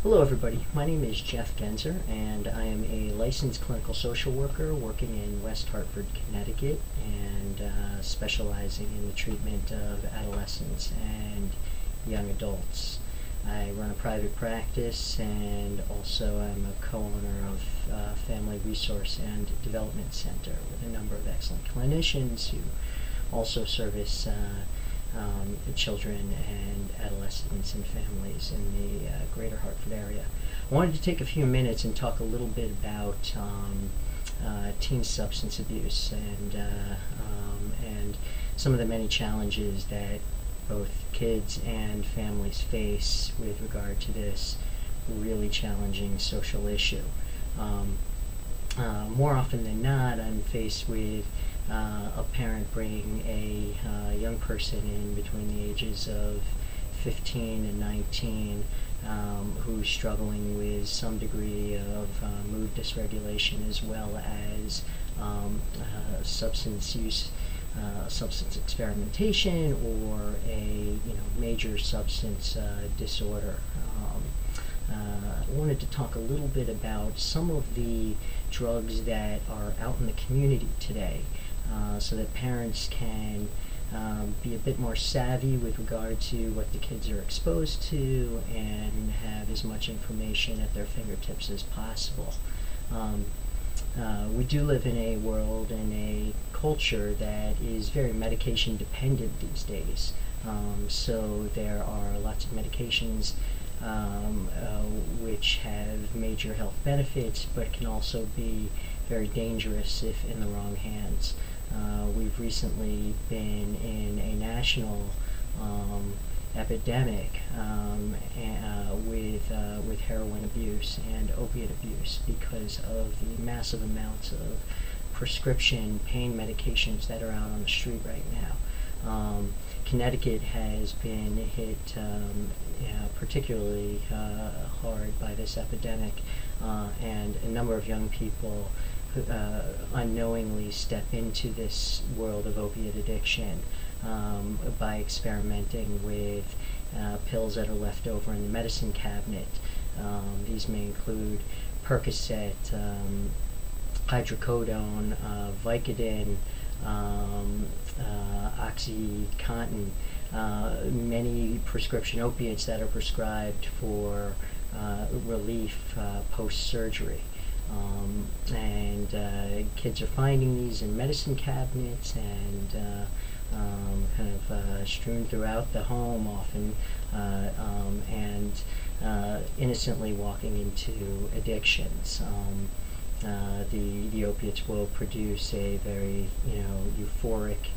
Hello everybody, my name is Geoff Genser and I am a licensed clinical social worker working in West Hartford, Connecticut and specializing in the treatment of adolescents and young adults. I run a private practice and also am a co-owner of Family Resource and Development Center with a number of excellent clinicians who also service children and adolescents and families in the greater Hartford area. I wanted to take a few minutes and talk a little bit about teen substance abuse and some of the many challenges that both kids and families face with regard to this really challenging social issue. More often than not, I'm faced with a parent bringing a young person in between the ages of 15 and 19 who's struggling with some degree of mood dysregulation as well as substance use, substance experimentation, or a major substance disorder. I wanted to talk a little bit about some of the drugs that are out in the community today so that parents can be a bit more savvy with regard to what the kids are exposed to and have as much information at their fingertips as possible. We do live in a world and a culture that is very medication dependent these days. So there are lots of medications which have major health benefits but can also be very dangerous if in the wrong hands. We've recently been in a national epidemic with heroin abuse and opiate abuse because of the massive amounts of prescription pain medications that are out on the street right now. Connecticut has been hit particularly hard by this epidemic, and a number of young people who unknowingly step into this world of opiate addiction by experimenting with pills that are left over in the medicine cabinet. These may include Percocet, hydrocodone, Vicodin, OxyContin, many prescription opiates that are prescribed for relief post-surgery. And kids are finding these in medicine cabinets and kind of strewn throughout the home often, and innocently walking into addictions. The opiates will produce a very euphoric,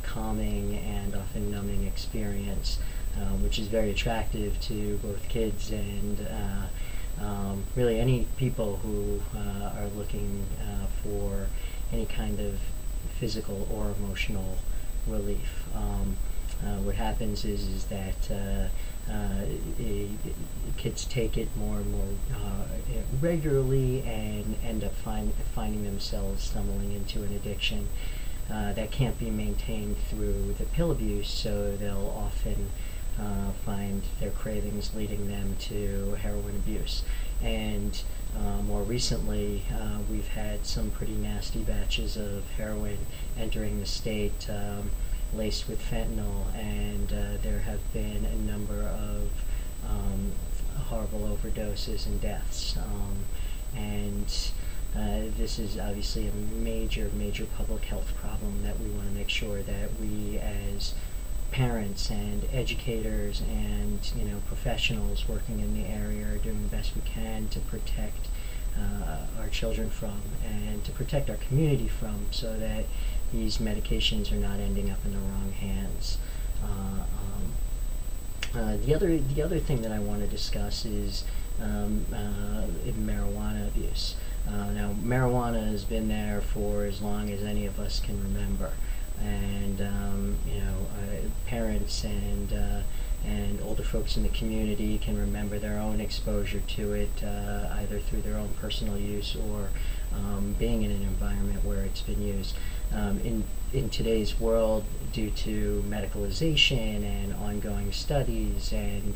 calming, and often numbing experience, which is very attractive to both kids and really any people who are looking for any kind of physical or emotional relief. What happens is that kids take it more and more regularly and end up finding themselves stumbling into an addiction that can't be maintained through the pill abuse, so they'll often find their cravings leading them to heroin abuse. And more recently, we've had some pretty nasty batches of heroin entering the state, laced with fentanyl, and there have been a number of horrible overdoses and deaths. And this is obviously a major public health problem that we want to make sure that we as parents and educators and professionals working in the area are doing the best we can to protect our children from and to protect our community from, so that these medications are not ending up in the wrong hands. The other thing that I want to discuss is marijuana abuse. Now, marijuana has been there for as long as any of us can remember, and parents and older folks in the community can remember their own exposure to it, either through their own personal use or being in an environment where it's been used. In today's world, due to medicalization and ongoing studies and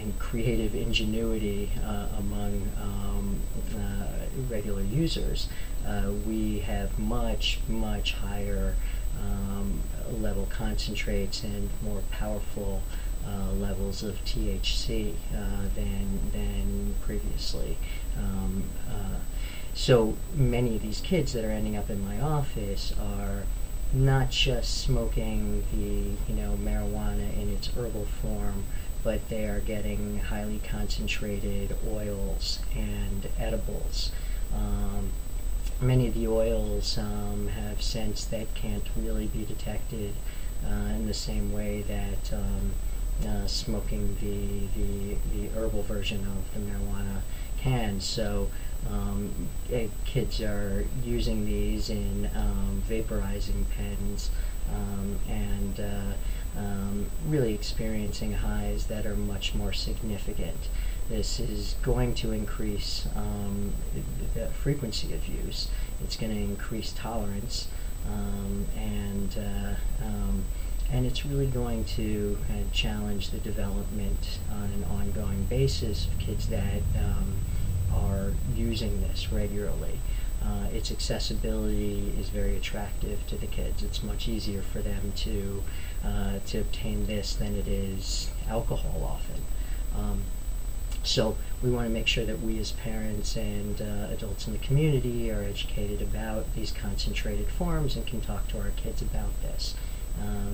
and creative ingenuity among regular users, we have much higher level concentrates and more powerful levels of THC than previously. So many of these kids that are ending up in my office are not just smoking the marijuana in its herbal form, but they are getting highly concentrated oils and edibles. Many of the oils have scents that can't really be detected in the same way that smoking the herbal version of the marijuana can. So kids are using these in vaporizing pens and really experiencing highs that are much more significant. This is going to increase the frequency of use. It's going to increase tolerance, and it's really going to challenge the development on an ongoing basis of kids that are using this regularly. Its accessibility is very attractive to the kids. It's much easier for them to obtain this than it is alcohol often. So we want to make sure that we as parents and adults in the community are educated about these concentrated forms and can talk to our kids about this.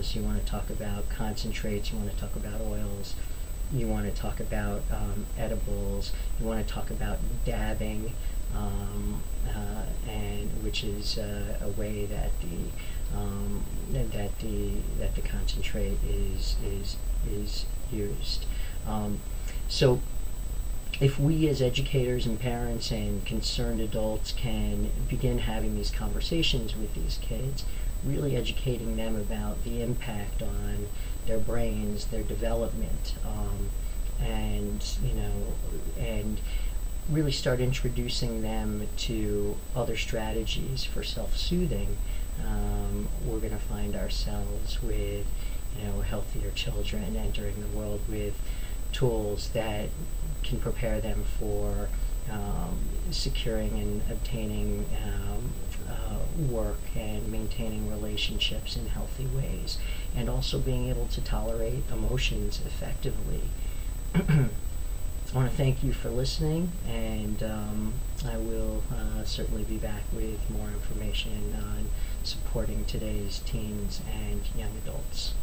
So you want to talk about concentrates, you want to talk about oils, you want to talk about edibles, you want to talk about dabbing, and which is a way that the concentrate is used. So if we as educators and parents and concerned adults can begin having these conversations with these kids, really educating them about the impact on their brains, their development, and really start introducing them to other strategies for self-soothing, we're going to find ourselves with healthier children entering the world with tools that can prepare them for securing and obtaining work and maintaining relationships in healthy ways, and also being able to tolerate emotions effectively. I want to thank you for listening, and I will certainly be back with more information on supporting today's teens and young adults.